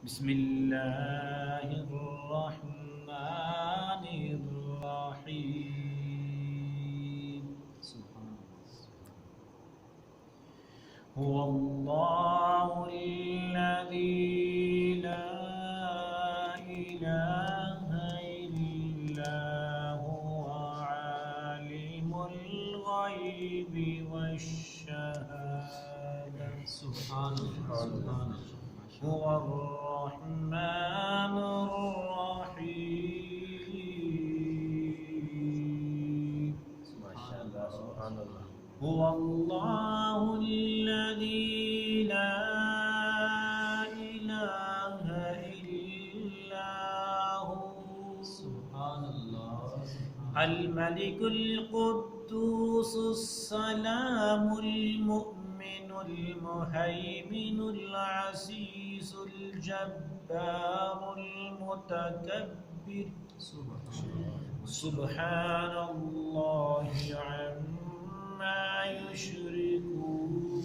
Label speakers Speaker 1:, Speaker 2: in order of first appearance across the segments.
Speaker 1: بسم الله الرحمن الرحيم. هو الله الذي لا إله إلا هو عالم الغيب والشهادة. سبحان الله. هو الرحمن الرحيم.
Speaker 2: ما شاء الله سبحان الله.
Speaker 1: هو الله الذي لا إله إلا هو. سبحان الله. الملك القدوس السلام المؤمن المهيمن العزيز الجبار المتكبر. سبحان الله عما يشركون.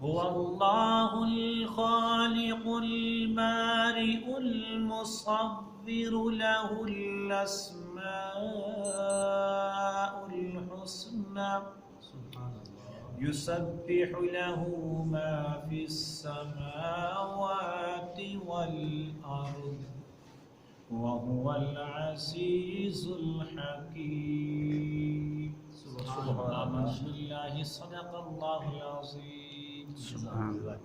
Speaker 1: هو الله الخالق البارئ المصور له الأسماء الحسنى. يسبح له ما في السماوات والأرض وهو العزيز الحكيم. سبحان الله. بسم الله. صدق الله العظيم.
Speaker 2: سبحان الله.